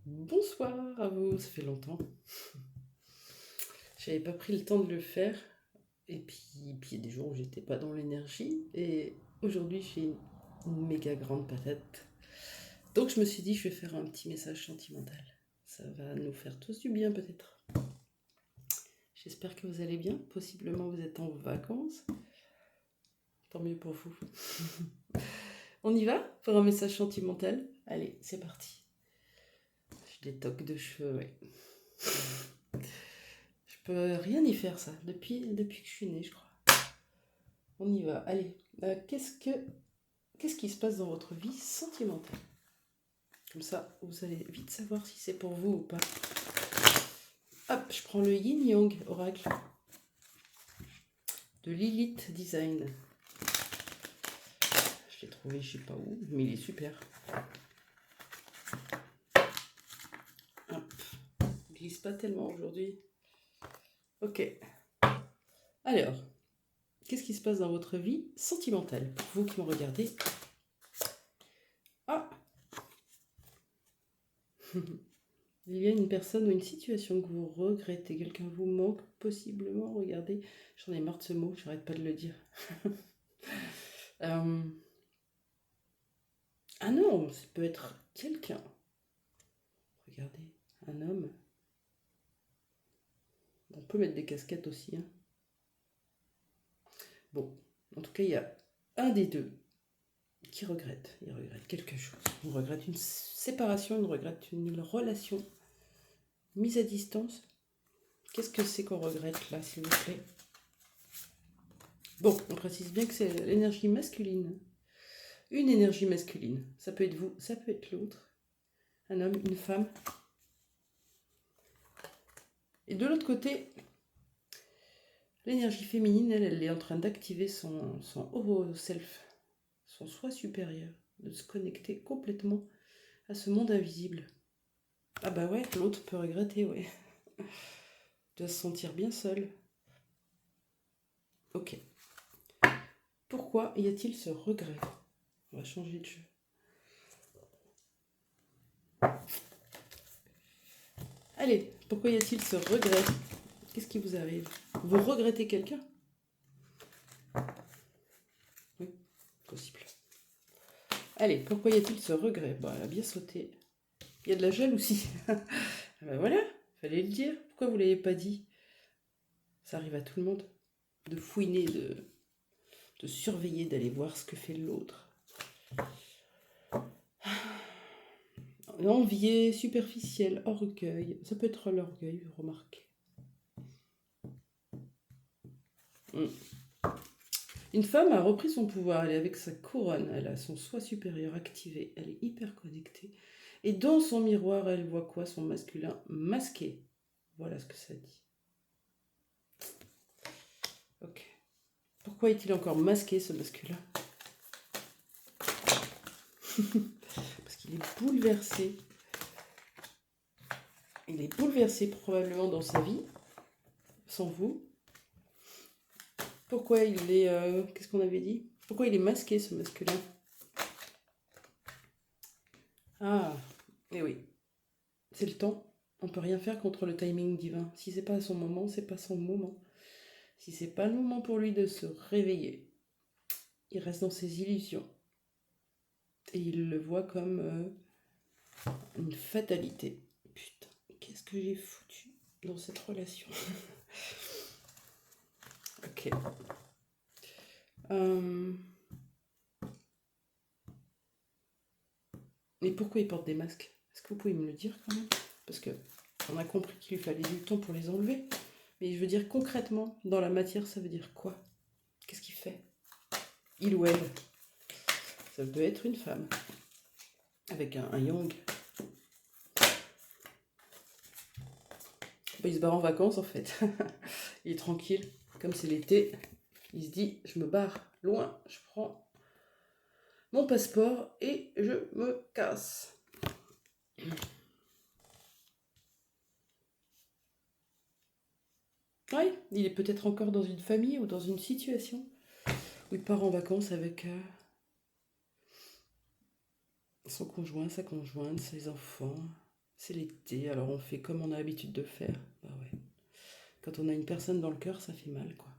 Bonsoir à vous, ça fait longtemps. J'avais pas pris le temps de le faire. Et puis il y a des jours où j'étais pas dans l'énergie. Et aujourd'hui, j'ai une méga grande patate. Donc je me suis dit, je vais faire un petit message sentimental. Ça va nous faire tous du bien peut-être. J'espère que vous allez bien. Possiblement vous êtes en vacances. Tant mieux pour vous. On y va pour un message sentimental? Allez, c'est parti. J'ai des tocs de cheveux, ouais. Je peux rien y faire ça, depuis que je suis née, je crois. On y va, allez. Qu'est-ce qui se passe dans votre vie sentimentale? Comme ça, vous allez vite savoir si c'est pour vous ou pas. Hop, je prends le Yin Yang Oracle de Lilith Design. Je l'ai trouvé, je sais pas où, mais il est super. Hop, il glisse pas tellement aujourd'hui. Ok. Alors, qu'est-ce qui se passe dans votre vie sentimentale? Pour vous qui me regardez. Ah. Il y a une personne ou une situation que vous regrettez, quelqu'un vous manque, possiblement, regardez, j'en ai marre de ce mot, j'arrête pas de le dire. Ah non, ça peut être quelqu'un. Regardez, un homme. On peut mettre des casquettes aussi. Hein. Bon, en tout cas, il y a un des deux qui regrette. Il regrette quelque chose. Il regrette une séparation, il regrette une relation mise à distance. Qu'est-ce que c'est qu'on regrette là, s'il vous plaît? Bon, on précise bien que c'est l'énergie masculine. Une énergie masculine. Ça peut être vous, ça peut être l'autre. Un homme, une femme. Et de l'autre côté, l'énergie féminine, elle est en train d'activer son haut self, son soi supérieur, de se connecter complètement à ce monde invisible. Ah bah ouais, l'autre peut regretter, ouais. De se sentir bien seul. Ok. Pourquoi y a-t-il ce regret? On va changer de jeu. Allez, pourquoi y a-t-il ce regret? Qu'est-ce qui vous arrive? Vous regrettez quelqu'un? Oui, possible. Allez, pourquoi y a-t-il ce regret? Bon, elle a bien sauté. Il y a de la jalousie. Ah ben voilà, fallait le dire. Pourquoi vous l'avez pas dit? Ça arrive à tout le monde. De fouiner, de surveiller, d'aller voir ce que fait l'autre. L'envier, superficiel, orgueil. Ça peut être l'orgueil, remarquez. Une femme a repris son pouvoir, elle est avec sa couronne, elle a son soi supérieur activé, elle est hyper connectée. Et dans son miroir, elle voit quoi? Son masculin masqué. Voilà ce que ça dit. Ok. Pourquoi est-il encore masqué, ce masculin? Parce qu'il est bouleversé. Il est bouleversé probablement dans sa vie, sans vous. Pourquoi il est... qu'est-ce qu'on avait dit? Pourquoi il est masqué, ce masculin? Ah, eh oui. C'est le temps. On peut rien faire contre le timing divin. Si c'est pas son moment, c'est pas son moment. Si c'est pas le moment pour lui de se réveiller, il reste dans ses illusions. Et il le voit comme une fatalité. Putain, qu'est-ce que j'ai foutu dans cette relation? Ok. Mais pourquoi il porte des masques? Est-ce que vous pouvez me le dire quand même? Parce que on a compris qu'il lui fallait du temps pour les enlever. Mais je veux dire concrètement, dans la matière, ça veut dire quoi? Qu'est-ce qu'il fait? Il ou elle? Ça peut être une femme. Avec un yang. Il se barre en vacances en fait. Il est tranquille. Comme c'est l'été, il se dit, je me barre loin, je prends mon passeport et je me casse. Oui, il est peut-être encore dans une famille ou dans une situation où il part en vacances avec son conjoint, sa conjointe, ses enfants, C'est l'été, alors on fait comme on a l'habitude de faire. Bah ouais. Quand on a une personne dans le cœur, ça fait mal, quoi.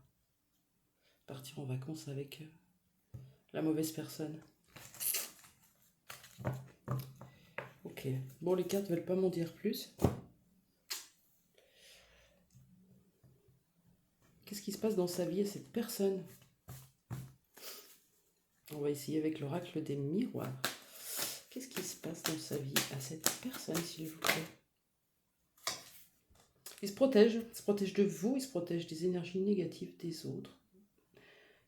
Partir en vacances avec la mauvaise personne. Ok. Bon, les cartes veulent pas m'en dire plus. Qu'est-ce qui se passe dans sa vie à cette personne? On va essayer avec l'oracle des miroirs. Qu'est-ce qui se passe dans sa vie à cette personne, s'il vous plaît? Il se protège de vous, il se protège des énergies négatives des autres.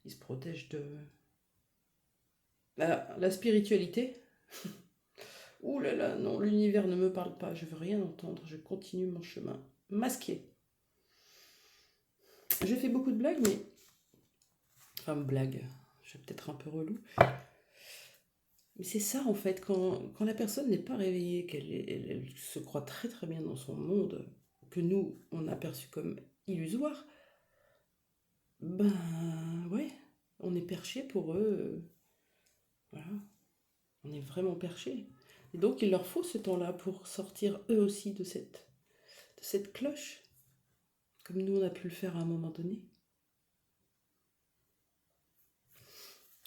Il se protège de la spiritualité. Ouh là là, non, l'univers ne me parle pas, je veux rien entendre, je continue mon chemin. Masqué. Je fais beaucoup de blagues, mais... Enfin, blagues, je suis peut-être un peu relou. Mais c'est ça, en fait, quand la personne n'est pas réveillée, qu'elle se croit très très bien dans son monde, que nous, on a perçu comme illusoire, ben ouais, on est perché pour eux. Voilà, on est vraiment perché. Et donc, il leur faut ce temps-là pour sortir eux aussi de cette cloche, comme nous, on a pu le faire à un moment donné.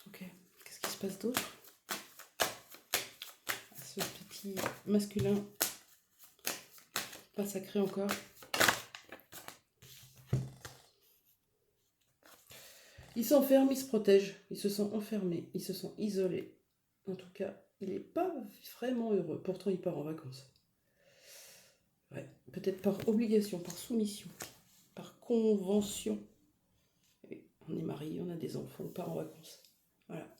Ok, qu'est-ce qui se passe d'autre? Ce petit masculin, pas sacré encore. Il s'enferme, il se protège, il se sent enfermé, il se sent isolé. En tout cas, il n'est pas vraiment heureux. Pourtant, il part en vacances. Ouais, peut-être par obligation, par soumission, par convention. Et on est marié, on a des enfants, on part en vacances. Voilà.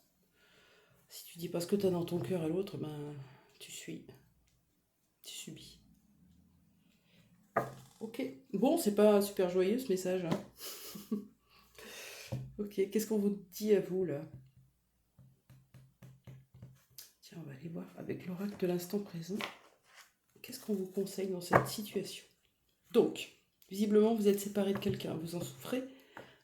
Si tu dis pas ce que tu as dans ton cœur à l'autre, ben tu subis. Ok. Bon, c'est pas super joyeux ce message. Hein. Ok, qu'est-ce qu'on vous dit à vous là? Tiens, on va aller voir avec l'oracle de l'instant présent. Qu'est-ce qu'on vous conseille dans cette situation? Donc, visiblement, vous êtes séparé de quelqu'un, vous en souffrez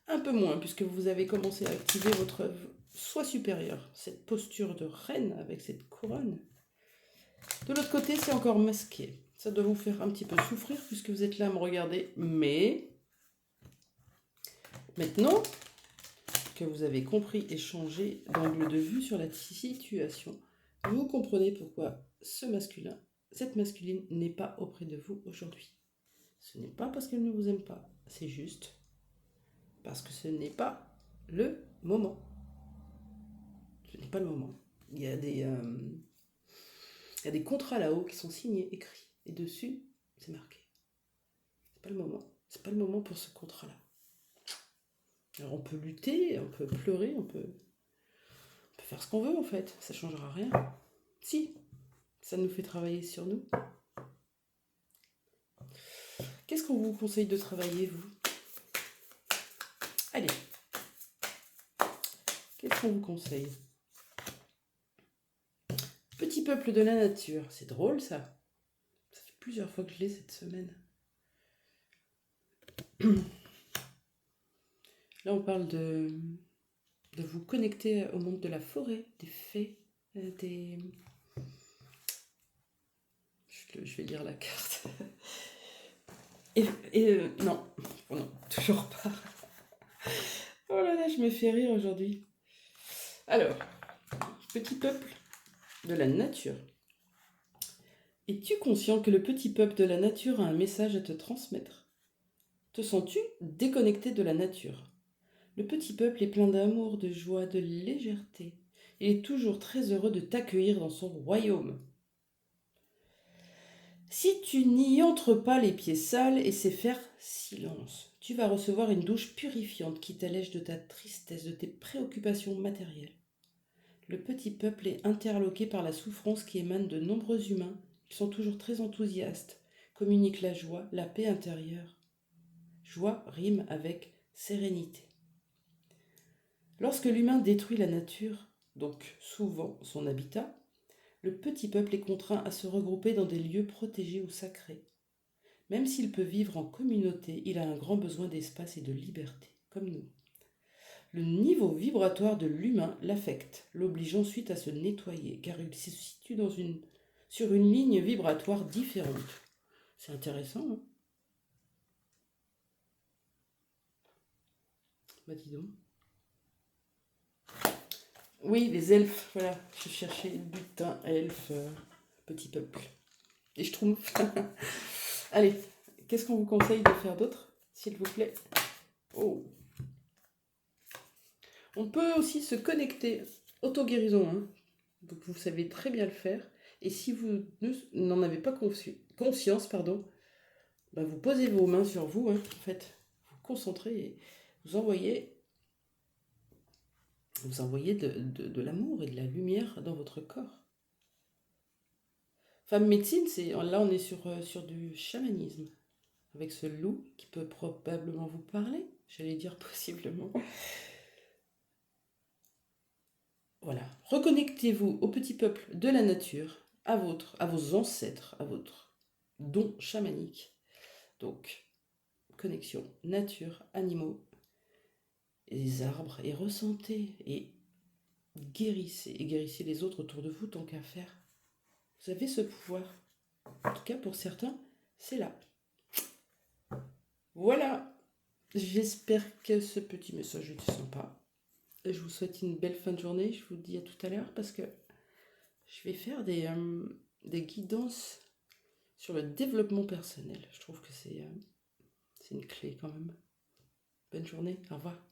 un peu moins, puisque vous avez commencé à activer votre soi supérieur, cette posture de reine avec cette couronne. De l'autre côté, c'est encore masqué. Ça doit vous faire un petit peu souffrir, puisque vous êtes là à me regarder, mais maintenant que vous avez compris et changé d'angle de vue sur la situation, vous comprenez pourquoi ce masculin, cette masculine n'est pas auprès de vous aujourd'hui. Ce n'est pas parce qu'elle ne vous aime pas, c'est juste parce que ce n'est pas le moment. Ce n'est pas le moment. Il y a des contrats là-haut qui sont signés, écrits, et dessus, c'est marqué. C'est pas le moment. C'est pas le moment pour ce contrat-là. Alors on peut lutter, on peut pleurer, on peut faire ce qu'on veut en fait. Ça ne changera rien. Si, ça nous fait travailler sur nous. Qu'est-ce qu'on vous conseille de travailler, vous? Allez. Qu'est-ce qu'on vous conseille? Petit peuple de la nature. C'est drôle, ça. Ça fait plusieurs fois que je l'ai cette semaine. Là, on parle de vous connecter au monde de la forêt, des fées, des... Je vais lire la carte. Non, toujours pas. Oh là là, je me fais rire aujourd'hui. Alors, petit peuple de la nature. Es-tu conscient que le petit peuple de la nature a un message à te transmettre? Te sens-tu déconnecté de la nature? Le petit peuple est plein d'amour, de joie, de légèreté. Il est toujours très heureux de t'accueillir dans son royaume. Si tu n'y entres pas les pieds sales et sais faire silence, tu vas recevoir une douche purifiante qui t'allège de ta tristesse, de tes préoccupations matérielles. Le petit peuple est interloqué par la souffrance qui émane de nombreux humains. Ils sont toujours très enthousiastes, communiquent la joie, la paix intérieure. Joie rime avec sérénité. Lorsque l'humain détruit la nature, donc souvent son habitat, le petit peuple est contraint à se regrouper dans des lieux protégés ou sacrés. Même s'il peut vivre en communauté, il a un grand besoin d'espace et de liberté, comme nous. Le niveau vibratoire de l'humain l'affecte, l'obligeant ensuite à se nettoyer, car il se situe dans une sur une ligne vibratoire différente. C'est intéressant, hein? Bah dis donc. Oui, les elfes, voilà. Je cherchais le butin, elfe, petit peuple. Et je trouve. Allez, qu'est-ce qu'on vous conseille de faire d'autre, s'il vous plaît? Oh. On peut aussi se connecter. Auto-guérison, hein. Donc vous savez très bien le faire. Et si vous n'en avez pas conscience, pardon, bah vous posez vos mains sur vous, hein, en fait. Vous concentrez et vous envoyez de l'amour et de la lumière dans votre corps. Femme médecine, là on est sur du chamanisme. Avec ce loup qui peut probablement vous parler. J'allais dire possiblement. Voilà. Reconnectez-vous au petit peuple de la nature, à vos ancêtres, à votre don chamanique. Donc, connexion nature, animaux, et les arbres, et ressentez, et guérissez les autres autour de vous tant qu'à faire. Vous avez ce pouvoir. En tout cas, pour certains, c'est là. Voilà. J'espère que ce petit message était sympa. Je vous souhaite une belle fin de journée. Je vous dis à tout à l'heure parce que je vais faire des guidances sur le développement personnel. Je trouve que c'est une clé quand même. Bonne journée. Au revoir.